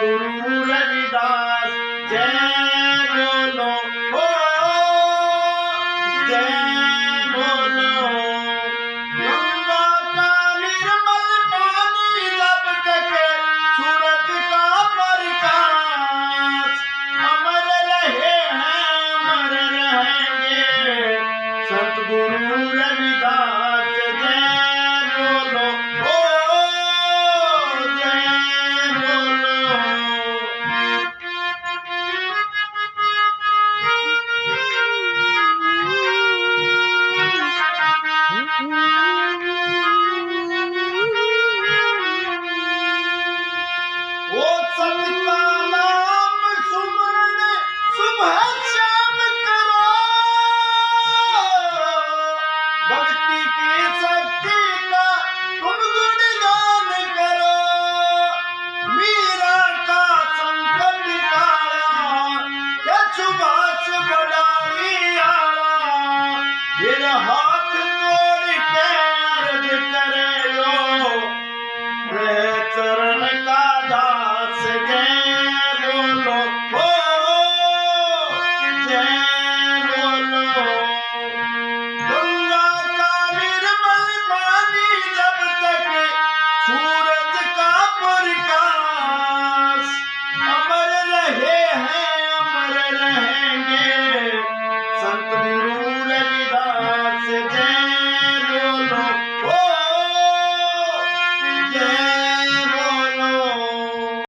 गुरु रविदास जय बोलो हो जय बोलो। गंगा का निर्मल पानी जब तक सूरज का प्रकाश, अमर रहे हैं अमर रहेंगे सतगुरु रविदास जय बोलो हो जय बोलो। ओ सत का नाम सुमरण सुबह